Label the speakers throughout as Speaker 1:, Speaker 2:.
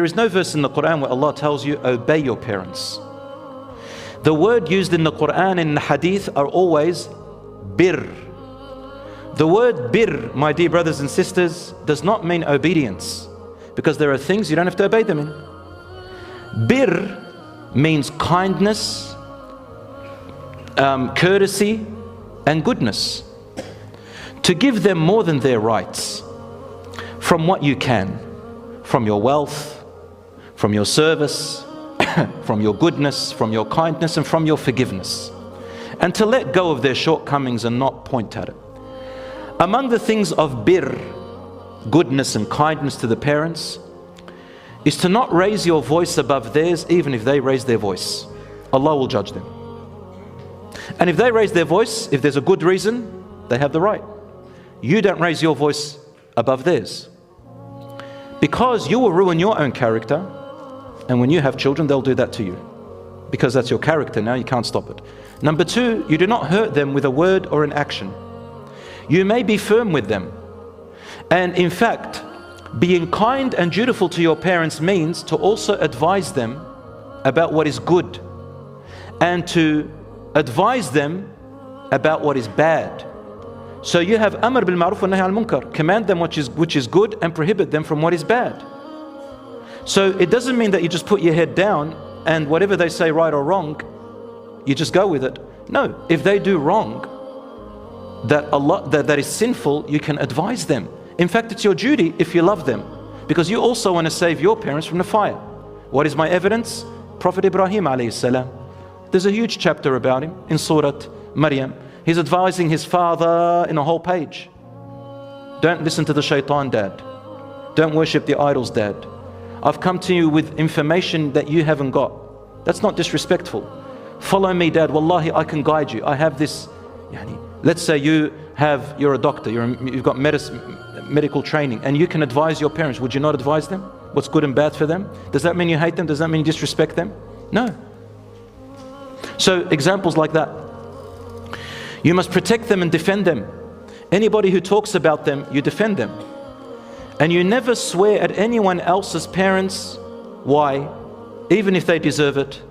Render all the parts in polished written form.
Speaker 1: There is no verse in the Quran where Allah tells you, obey your parents. The word used in the Quran and in the Hadith are always bir. The word bir, my dear brothers and sisters, does not mean obedience, because there are things you don't have to obey them in. Bir means kindness, courtesy and goodness. To give them more than their rights, from what you can, from your wealth, from your service, from your goodness, from your kindness, and from your forgiveness, and to let go of their shortcomings and not point at it. Among the things of bir, goodness and kindness to the parents, is to not raise your voice above theirs, even if they raise their voice. Allah will judge them. And if they raise their voice, if there's a good reason, they have the right. You don't raise your voice above theirs, because you will ruin your own character. And when you have children, they'll do that to you, because that's your character now, you can't stop it. Number two, you do not hurt them with a word or an action. You may be firm with them. And in fact, being kind and dutiful to your parents means to also advise them about what is good, and to advise them about what is bad. So you have amr bil ma'ruf wa nahy al munkar, command them which is good and prohibit them from what is bad. So it doesn't mean that you just put your head down and whatever they say, right or wrong, you just go with it. No, if they do wrong, that is sinful, you can advise them. In fact, it's your duty if you love them, because you also want to save your parents from the fire. What is my evidence? Prophet Ibrahim alayhi salam. There's a huge chapter about him in Surah Maryam. He's advising his father in a whole page. Don't listen to the shaitan, dad. Don't worship the idols, dad. I've come to you with information that you haven't got. That's not disrespectful. Follow me, dad. Wallahi, I can guide you. I have this. Let's say you're a doctor, you've got medical training, and you can advise your parents. Would you not advise them what's good and bad for them? Does that mean you hate them? Does that mean you disrespect them? No. So examples like that. You must protect them and defend them. Anybody who talks about them, you defend them. And you never swear at anyone else's parents. Why? Even if they deserve it.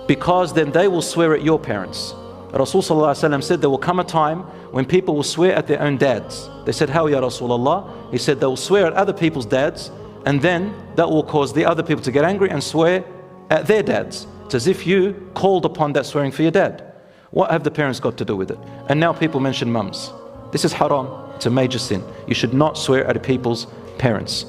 Speaker 1: Because then they will swear at your parents. Rasulullah said there will come a time when people will swear at their own dads. They said, how ya Rasulullah? He said they will swear at other people's dads, and then that will cause the other people to get angry and swear at their dads. It's as if you called upon that swearing for your dad. What have the parents got to do with it? And now people mention mums. This is haram. It's a major sin. You should not swear at people's parents.